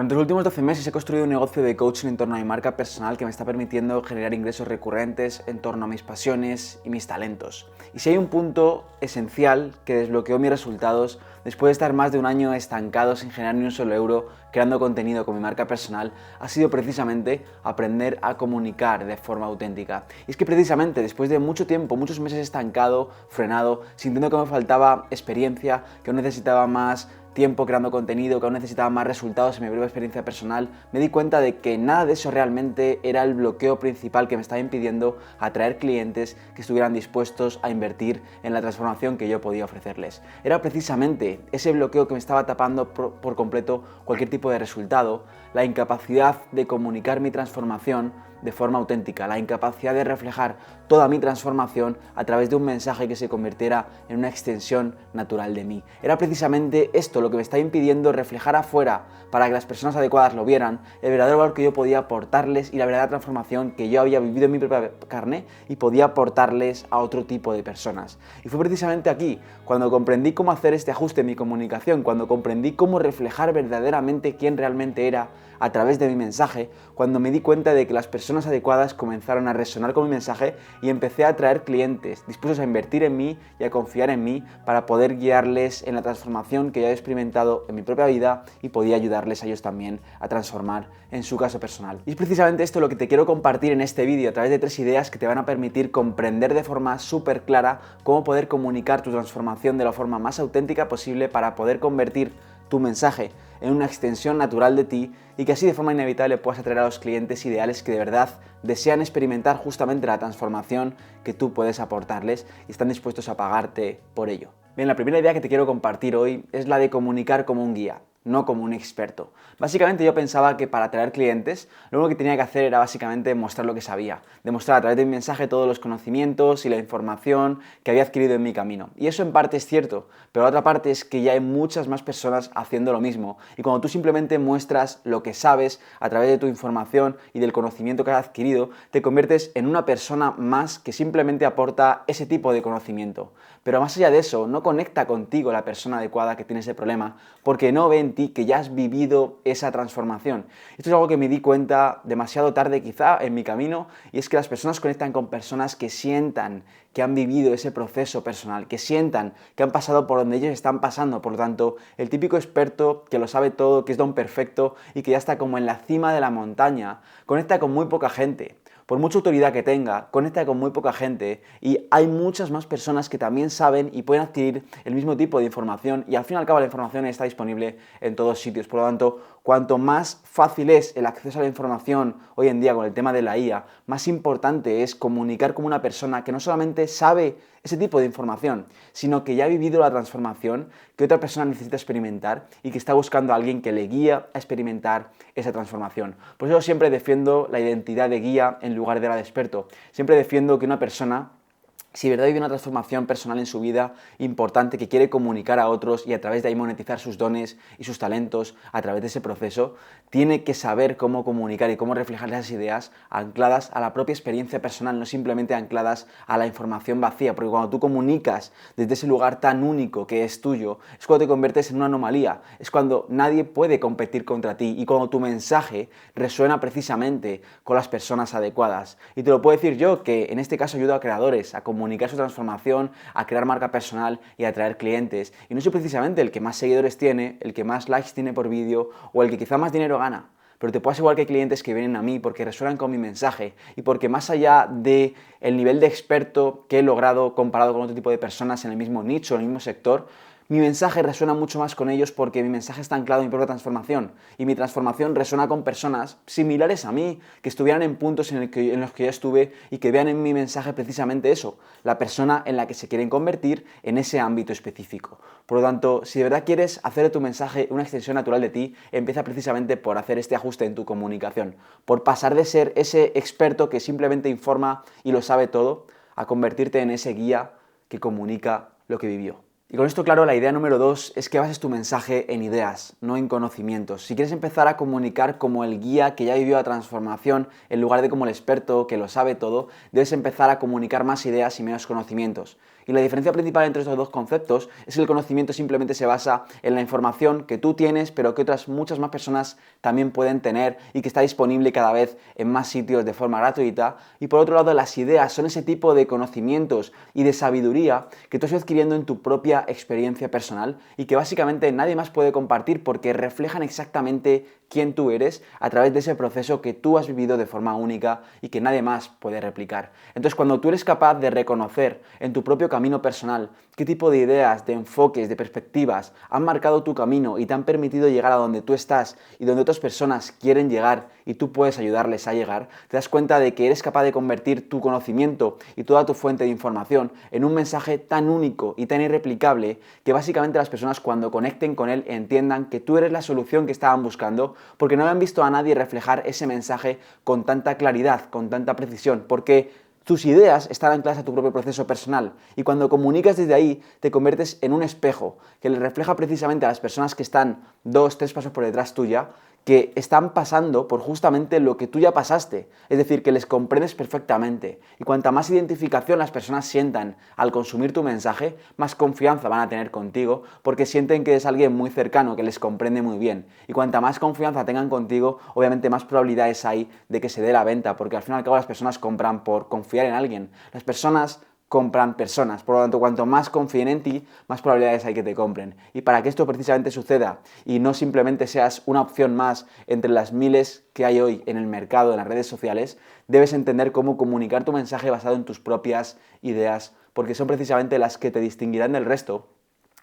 Durante los últimos 12 meses he construido un negocio de coaching en torno a mi marca personal que me está permitiendo generar ingresos recurrentes en torno a mis pasiones y mis talentos. Y si hay un punto esencial que desbloqueó mis resultados después de estar más de un año estancado sin generar ni un solo euro creando contenido con mi marca personal, ha sido precisamente aprender a comunicar de forma auténtica. Y es que precisamente después de mucho tiempo, muchos meses estancado, frenado, sintiendo que me faltaba experiencia, que aún necesitaba más tiempo creando contenido, que aún necesitaba más resultados en mi propia experiencia personal, me di cuenta de que nada de eso realmente era el bloqueo principal que me estaba impidiendo atraer clientes que estuvieran dispuestos a invertir en la transformación que yo podía ofrecerles. Era precisamente ese bloqueo que me estaba tapando por completo cualquier tipo de resultado, la incapacidad de comunicar mi transformación de forma auténtica, la incapacidad de reflejar toda mi transformación a través de un mensaje que se convirtiera en una extensión natural de mí. Era precisamente esto lo que me estaba impidiendo reflejar afuera para que las personas adecuadas lo vieran, el verdadero valor que yo podía aportarles y la verdadera transformación que yo había vivido en mi propia carne y podía aportarles a otro tipo de personas. Y fue precisamente aquí, cuando comprendí cómo hacer este ajuste en mi comunicación, cuando comprendí cómo reflejar verdaderamente quién realmente era a través de mi mensaje, cuando me di cuenta de que las personas adecuadas comenzaron a resonar con mi mensaje y empecé a atraer clientes dispuestos a invertir en mí y a confiar en mí para poder guiarles en la transformación que yo he experimentado en mi propia vida y podía ayudarles a ellos también a transformar en su caso personal. Y es precisamente esto lo que te quiero compartir en este vídeo a través de 3 ideas que te van a permitir comprender de forma súper clara cómo poder comunicar tu transformación de la forma más auténtica posible para poder convertir tu mensaje en una extensión natural de ti y que así de forma inevitable puedas atraer a los clientes ideales que de verdad desean experimentar justamente la transformación que tú puedes aportarles y están dispuestos a pagarte por ello. Bien, la primera idea que te quiero compartir hoy es la de comunicar como un guía, no como un experto. Básicamente yo pensaba que para atraer clientes lo único que tenía que hacer era básicamente mostrar lo que sabía, demostrar a través de mi mensaje todos los conocimientos y la información que había adquirido en mi camino. Y eso en parte es cierto, pero la otra parte es que ya hay muchas más personas haciendo lo mismo. Y cuando tú simplemente muestras lo que sabes a través de tu información y del conocimiento que has adquirido, te conviertes en una persona más que simplemente aporta ese tipo de conocimiento. Pero más allá de eso, no conecta contigo la persona adecuada que tiene ese problema, porque no ve en ti que ya has vivido esa transformación. Esto es algo que me di cuenta demasiado tarde quizá en mi camino, y es que las personas conectan con personas que sientan que han vivido ese proceso personal, que sientan que han pasado por donde ellos están pasando. Por lo tanto, el típico experto que lo sabe todo, que es don perfecto y que ya está como en la cima de la montaña, conecta con muy poca gente. Por mucha autoridad que tenga, conecta con muy poca gente y hay muchas más personas que también saben y pueden adquirir el mismo tipo de información y al fin y al cabo la información está disponible en todos sitios. Por lo tanto, cuanto más fácil es el acceso a la información hoy en día con el tema de la IA, más importante es comunicar como una persona que no solamente sabe ese tipo de información, sino que ya ha vivido la transformación que otra persona necesita experimentar y que está buscando a alguien que le guíe a experimentar esa transformación. Por eso siempre defiendo la identidad de guía en lugar de la de experto. Siempre defiendo que una persona, si de verdad vive una transformación personal en su vida importante que quiere comunicar a otros y a través de ahí monetizar sus dones y sus talentos a través de ese proceso, tiene que saber cómo comunicar y cómo reflejar esas ideas ancladas a la propia experiencia personal, no simplemente ancladas a la información vacía, porque cuando tú comunicas desde ese lugar tan único que es tuyo, es cuando te conviertes en una anomalía, es cuando nadie puede competir contra ti y cuando tu mensaje resuena precisamente con las personas adecuadas. Y te lo puedo decir yo, que en este caso ayudo a creadores a comunicar su transformación, a crear marca personal y a atraer clientes. Y no soy precisamente el que más seguidores tiene, el que más likes tiene por vídeo o el que quizá más dinero gana. Pero te puedo asegurar que hay clientes que vienen a mí porque resuenan con mi mensaje y porque más allá del nivel de experto que he logrado comparado con otro tipo de personas en el mismo nicho, en el mismo sector, mi mensaje resuena mucho más con ellos porque mi mensaje está anclado en mi propia transformación y mi transformación resuena con personas similares a mí, que estuvieran en puntos en los que yo estuve y que vean en mi mensaje precisamente eso, la persona en la que se quieren convertir en ese ámbito específico. Por lo tanto, si de verdad quieres hacer de tu mensaje una extensión natural de ti, empieza precisamente por hacer este ajuste en tu comunicación, por pasar de ser ese experto que simplemente informa y lo sabe todo, a convertirte en ese guía que comunica lo que vivió. Y con esto claro, la idea número 2 es que bases tu mensaje en ideas, no en conocimientos. Si quieres empezar a comunicar como el guía que ya vivió la transformación, en lugar de como el experto que lo sabe todo, debes empezar a comunicar más ideas y menos conocimientos. Y la diferencia principal entre estos dos conceptos es que el conocimiento simplemente se basa en la información que tú tienes, pero que otras muchas más personas también pueden tener y que está disponible cada vez en más sitios de forma gratuita. Y por otro lado, las ideas son ese tipo de conocimientos y de sabiduría que tú estás adquiriendo en tu propia experiencia personal y que básicamente nadie más puede compartir porque reflejan exactamente quién tú eres a través de ese proceso que tú has vivido de forma única y que nadie más puede replicar. Entonces, cuando tú eres capaz de reconocer en tu propio camino personal qué tipo de ideas, de enfoques, de perspectivas han marcado tu camino y te han permitido llegar a donde tú estás y donde otras personas quieren llegar y tú puedes ayudarles a llegar, te das cuenta de que eres capaz de convertir tu conocimiento y toda tu fuente de información en un mensaje tan único y tan irreplicable que básicamente las personas cuando conecten con él entiendan que tú eres la solución que estaban buscando porque no habían visto a nadie reflejar ese mensaje con tanta claridad, con tanta precisión, porque tus ideas están ancladas a tu propio proceso personal y cuando comunicas desde ahí te conviertes en un espejo que le refleja precisamente a las personas que están 2, 3 pasos por detrás tuya, que están pasando por justamente lo que tú ya pasaste, es decir, que les comprendes perfectamente. Y cuanta más identificación las personas sientan al consumir tu mensaje, más confianza van a tener contigo, porque sienten que eres alguien muy cercano, que les comprende muy bien. Y cuanta más confianza tengan contigo, obviamente más probabilidades hay de que se dé la venta, porque al fin y al cabo las personas compran por confiar en alguien. Las personas compran personas, por lo tanto, cuanto más confíen en ti, más probabilidades hay que te compren. Y para que esto precisamente suceda y no simplemente seas una opción más entre las miles que hay hoy en el mercado, en las redes sociales, debes entender cómo comunicar tu mensaje basado en tus propias ideas, porque son precisamente las que te distinguirán del resto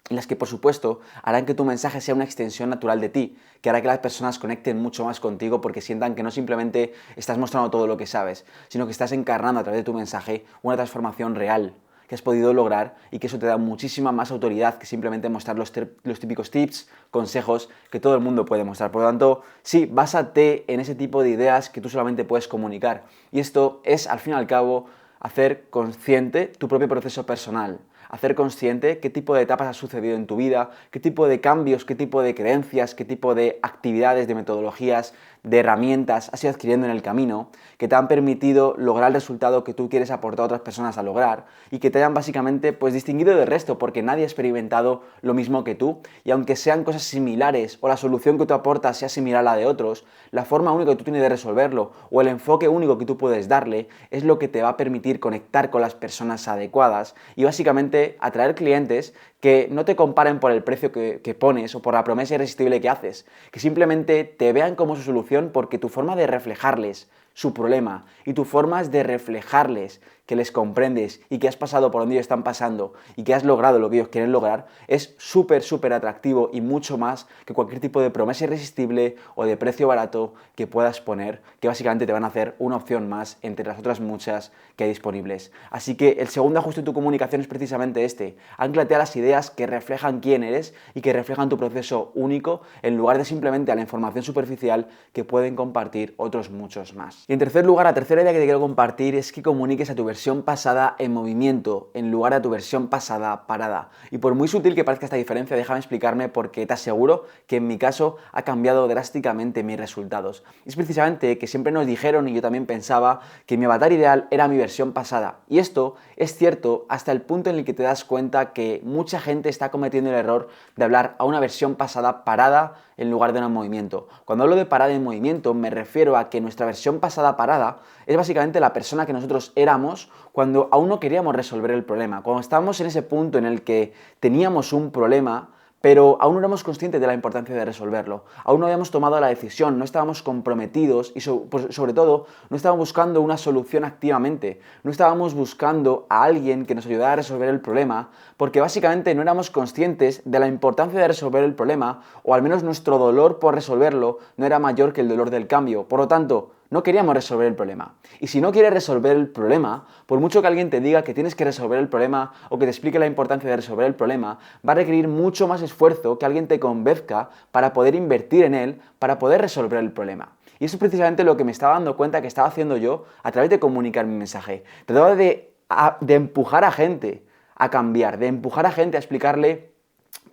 y las que, por supuesto, harán que tu mensaje sea una extensión natural de ti, que hará que las personas conecten mucho más contigo porque sientan que no simplemente estás mostrando todo lo que sabes, sino que estás encarnando a través de tu mensaje una transformación real que has podido lograr y que eso te da muchísima más autoridad que simplemente mostrar los típicos tips, consejos que todo el mundo puede mostrar. Por lo tanto, sí, básate en ese tipo de ideas que tú solamente puedes comunicar. Y esto es, al fin y al cabo, hacer consciente tu propio proceso personal, hacer consciente qué tipo de etapas ha sucedido en tu vida, qué tipo de cambios, qué tipo de creencias, qué tipo de actividades, de metodologías, de herramientas has ido adquiriendo en el camino que te han permitido lograr el resultado que tú quieres aportar a otras personas a lograr y que te hayan básicamente pues distinguido del resto porque nadie ha experimentado lo mismo que tú y aunque sean cosas similares o la solución que tú aportas sea similar a la de otros, la forma única que tú tienes de resolverlo o el enfoque único que tú puedes darle es lo que te va a permitir conectar con las personas adecuadas y básicamente atraer clientes que no te comparen por el precio que pones o por la promesa irresistible que haces, que simplemente te vean como su solución porque tu forma de reflejarles su problema y tu forma es de reflejarles que les comprendes y que has pasado por donde ellos están pasando y que has logrado lo que ellos quieren lograr, es súper atractivo y mucho más que cualquier tipo de promesa irresistible o de precio barato que puedas poner, que básicamente te van a hacer una opción más entre las otras muchas que hay disponibles. Así que el segundo ajuste de tu comunicación es precisamente este. Ánclate a las ideas que reflejan quién eres y que reflejan tu proceso único en lugar de simplemente a la información superficial que pueden compartir otros muchos más. Y en tercer lugar, la tercera idea que te quiero compartir es que comuniques a tu versión pasada en movimiento en lugar de a tu versión pasada parada. Y por muy sutil que parezca esta diferencia, déjame explicarme porque te aseguro que en mi caso ha cambiado drásticamente mis resultados. Es precisamente que siempre nos dijeron y yo también pensaba que mi avatar ideal era mi versión pasada. Y esto es cierto hasta el punto en el que te das cuenta que mucha gente está cometiendo el error de hablar a una versión pasada parada en lugar de un movimiento. Cuando hablo de parada en movimiento me refiero a que nuestra versión pasada parada es básicamente la persona que nosotros éramos cuando aún no queríamos resolver el problema, cuando estábamos en ese punto en el que teníamos un problema pero aún no éramos conscientes de la importancia de resolverlo. Aún no habíamos tomado la decisión, no estábamos comprometidos y sobre todo no estábamos buscando una solución activamente. No estábamos buscando a alguien que nos ayudara a resolver el problema porque básicamente no éramos conscientes de la importancia de resolver el problema o al menos nuestro dolor por resolverlo no era mayor que el dolor del cambio. Por lo tanto, no queríamos resolver el problema. Y si no quieres resolver el problema, por mucho que alguien te diga que tienes que resolver el problema o que te explique la importancia de resolver el problema, va a requerir mucho más esfuerzo que alguien te convenzca para poder invertir en él, para poder resolver el problema. Y eso es precisamente lo que me estaba dando cuenta que estaba haciendo yo a través de comunicar mi mensaje. Trataba de empujar a gente a cambiar, de empujar a gente a explicarle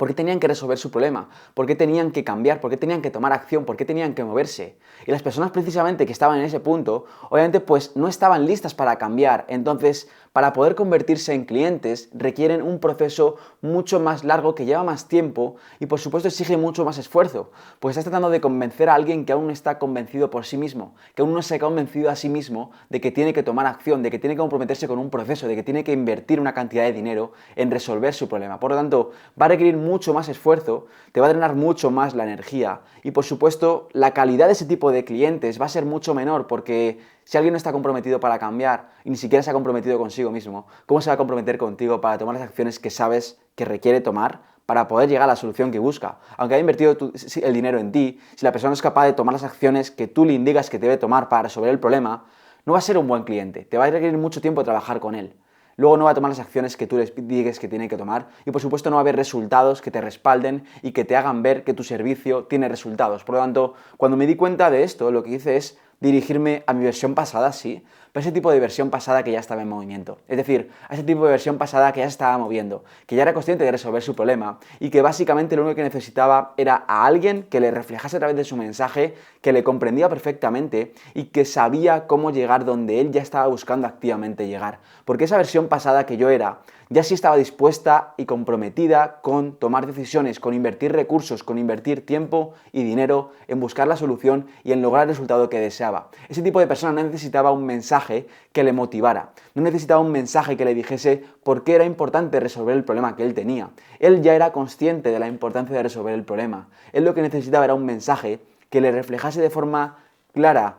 ¿Por qué tenían que resolver su problema? ¿Por qué tenían que cambiar? ¿Por qué tenían que tomar acción? ¿Por qué tenían que moverse? Y las personas precisamente que estaban en ese punto, obviamente pues no estaban listas para cambiar. Entonces, para poder convertirse en clientes requieren un proceso mucho más largo que lleva más tiempo y por supuesto exige mucho más esfuerzo. Pues estás tratando de convencer a alguien que aún no está convencido por sí mismo, que aún no se ha convencido a sí mismo de que tiene que tomar acción, de que tiene que comprometerse con un proceso, de que tiene que invertir una cantidad de dinero en resolver su problema. Por lo tanto, va a requerir mucho más esfuerzo, te va a drenar mucho más la energía y por supuesto la calidad de ese tipo de clientes va a ser mucho menor porque si alguien no está comprometido para cambiar y ni siquiera se ha comprometido consigo mismo, ¿cómo se va a comprometer contigo para tomar las acciones que sabes que requiere tomar para poder llegar a la solución que busca? Aunque haya invertido el dinero en ti, si la persona no es capaz de tomar las acciones que tú le indicas que debe tomar para resolver el problema, no va a ser un buen cliente, te va a requerir mucho tiempo trabajar con él. Luego no va a tomar las acciones que tú les digas que tiene que tomar y por supuesto no va a haber resultados que te respalden y que te hagan ver que tu servicio tiene resultados. Por lo tanto, cuando me di cuenta de esto, lo que hice es dirigirme a mi versión pasada, sí, pero ese tipo de versión pasada que ya estaba en movimiento. Es decir, a ese tipo de versión pasada que ya se estaba moviendo, que ya era consciente de resolver su problema y que básicamente lo único que necesitaba era a alguien que le reflejase a través de su mensaje, que le comprendía perfectamente y que sabía cómo llegar donde él ya estaba buscando activamente llegar. Porque esa versión pasada que yo era, ya sí estaba dispuesta y comprometida con tomar decisiones, con invertir recursos, con invertir tiempo y dinero en buscar la solución y en lograr el resultado que deseaba. Ese tipo de persona no necesitaba un mensaje que le motivara, no necesitaba un mensaje que le dijese por qué era importante resolver el problema que él tenía. Él ya era consciente de la importancia de resolver el problema. Él lo que necesitaba era un mensaje que le reflejase de forma clara,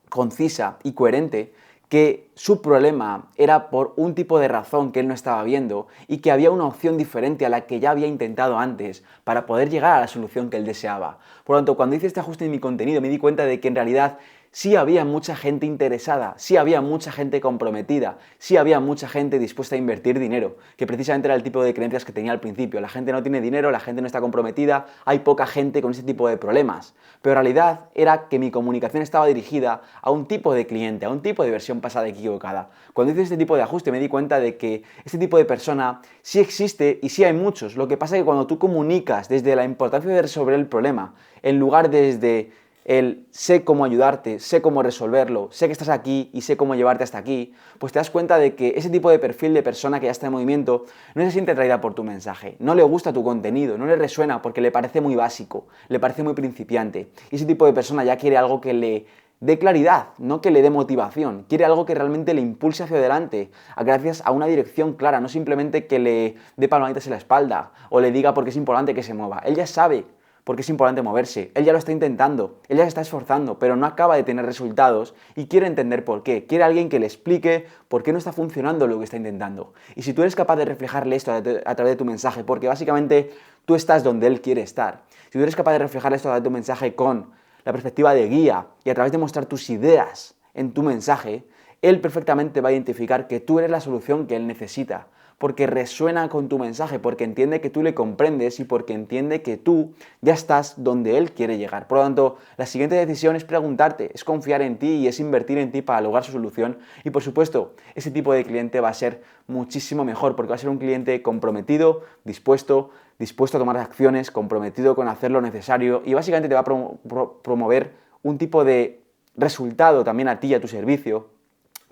concisa y coherente que su problema era por un tipo de razón que él no estaba viendo y que había una opción diferente a la que ya había intentado antes para poder llegar a la solución que él deseaba. Por lo tanto, cuando hice este ajuste en mi contenido me di cuenta de que en realidad sí había mucha gente interesada, sí había mucha gente comprometida, sí había mucha gente dispuesta a invertir dinero, que precisamente era el tipo de creencias que tenía al principio. La gente no tiene dinero, la gente no está comprometida, hay poca gente con ese tipo de problemas. Pero en realidad era que mi comunicación estaba dirigida a un tipo de cliente, a un tipo de versión pasada equivocada. Cuando hice este tipo de ajuste me di cuenta de que este tipo de persona sí existe y sí hay muchos. Lo que pasa es que cuando tú comunicas desde la importancia de resolver el problema, en lugar desde el sé cómo ayudarte, sé cómo resolverlo, sé que estás aquí y sé cómo llevarte hasta aquí, pues te das cuenta de que ese tipo de perfil de persona que ya está en movimiento no se siente atraída por tu mensaje, no le gusta tu contenido, no le resuena porque le parece muy básico, le parece muy principiante. Y ese tipo de persona ya quiere algo que le dé claridad, no que le dé motivación, quiere algo que realmente le impulse hacia adelante, gracias a una dirección clara, no simplemente que le dé palmaditas en la espalda o le diga por qué es importante que se mueva. Él ya sabe porque es importante moverse. Él ya lo está intentando, él ya se está esforzando, pero no acaba de tener resultados y quiere entender por qué. Quiere alguien que le explique por qué no está funcionando lo que está intentando. Y si tú eres capaz de reflejarle esto a través de tu mensaje, porque básicamente tú estás donde él quiere estar, si tú eres capaz de reflejarle esto a través de tu mensaje con la perspectiva de guía y a través de mostrar tus ideas en tu mensaje, él perfectamente va a identificar que tú eres la solución que él necesita, porque resuena con tu mensaje, porque entiende que tú le comprendes y porque entiende que tú ya estás donde él quiere llegar. Por lo tanto, la siguiente decisión es preguntarte, es confiar en ti y es invertir en ti para lograr su solución. Y por supuesto, ese tipo de cliente va a ser muchísimo mejor, porque va a ser un cliente comprometido, dispuesto a tomar acciones, comprometido con hacer lo necesario y básicamente te va a promover un tipo de resultado también a ti y a tu servicio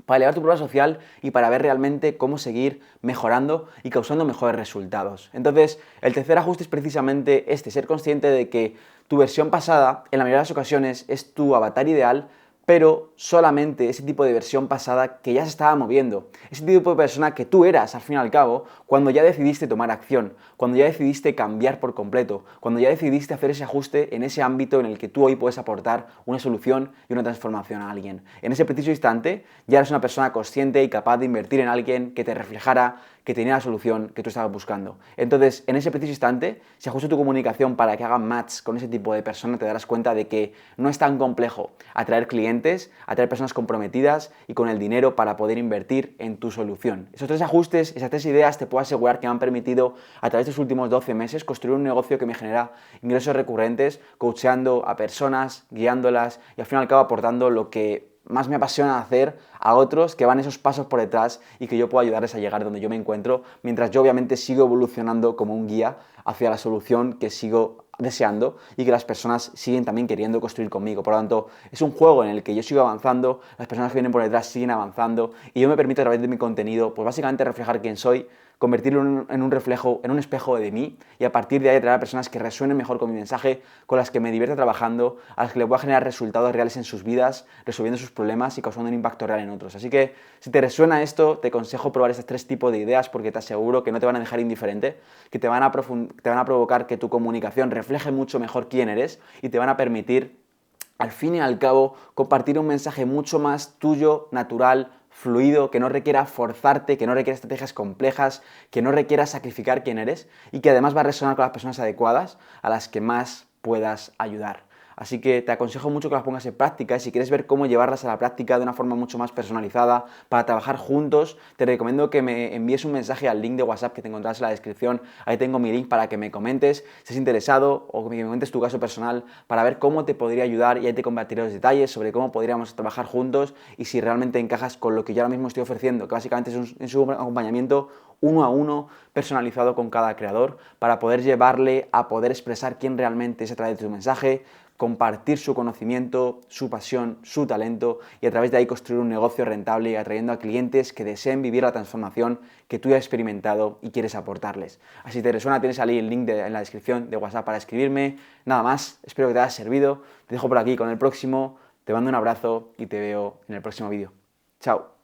para elevar tu prueba social y para ver realmente cómo seguir mejorando y causando mejores resultados. Entonces, el tercer ajuste es precisamente este, ser consciente de que tu versión pasada, en la mayoría de las ocasiones, es tu avatar ideal, pero solamente ese tipo de versión pasada que ya se estaba moviendo, ese tipo de persona que tú eras al fin y al cabo cuando ya decidiste tomar acción, cuando ya decidiste cambiar por completo, cuando ya decidiste hacer ese ajuste en ese ámbito en el que tú hoy puedes aportar una solución y una transformación a alguien. En ese preciso instante ya eres una persona consciente y capaz de invertir en alguien que te reflejara que tenía la solución que tú estabas buscando. Entonces, en ese preciso instante, si ajustas tu comunicación para que haga match con ese tipo de persona, te darás cuenta de que no es tan complejo atraer clientes, atraer personas comprometidas y con el dinero para poder invertir en tu solución. Esos tres ajustes, esas tres ideas, te puedo asegurar que me han permitido, a través de estos últimos 12 meses, construir un negocio que me genera ingresos recurrentes, coacheando a personas, guiándolas y al fin y al cabo aportando lo que más me apasiona hacer a otros que van esos pasos por detrás y que yo puedo ayudarles a llegar donde yo me encuentro, mientras yo obviamente sigo evolucionando como un guía hacia la solución que sigo deseando y que las personas siguen también queriendo construir conmigo. Por lo tanto, es un juego en el que yo sigo avanzando, las personas que vienen por detrás siguen avanzando y yo me permito a través de mi contenido, pues básicamente reflejar quién soy, convertirlo en un reflejo, en un espejo de mí y a partir de ahí traer a personas que resuenen mejor con mi mensaje, con las que me divierta trabajando, a las que le pueda generar resultados reales en sus vidas, resolviendo sus problemas y causando un impacto real en otros. Así que si te resuena esto, te aconsejo probar estos 3 tipos de ideas porque te aseguro que no te van a dejar indiferente, que te van a provocar que tu comunicación refleje mucho mejor quién eres y te van a permitir al fin y al cabo compartir un mensaje mucho más tuyo, natural, fluido, que no requiera forzarte, que no requiera estrategias complejas, que no requiera sacrificar quién eres y que además va a resonar con las personas adecuadas a las que más puedas ayudar. Así que te aconsejo mucho que las pongas en práctica y si quieres ver cómo llevarlas a la práctica de una forma mucho más personalizada para trabajar juntos, te recomiendo que me envíes un mensaje al link de WhatsApp que te encontrarás en la descripción. Ahí tengo mi link para que me comentes si estás interesado o que me comentes tu caso personal para ver cómo te podría ayudar y ahí te compartiré los detalles sobre cómo podríamos trabajar juntos y si realmente encajas con lo que yo ahora mismo estoy ofreciendo, que básicamente es un acompañamiento uno a uno, personalizado con cada creador, para poder llevarle a poder expresar quién realmente es a través de tu mensaje, compartir su conocimiento, su pasión, su talento y a través de ahí construir un negocio rentable atrayendo a clientes que deseen vivir la transformación que tú ya has experimentado y quieres aportarles. Así te resuena, tienes ahí el link en la descripción de WhatsApp para escribirme. Nada más, espero que te haya servido. Te dejo por aquí con el próximo, te mando un abrazo y te veo en el próximo vídeo. Chao.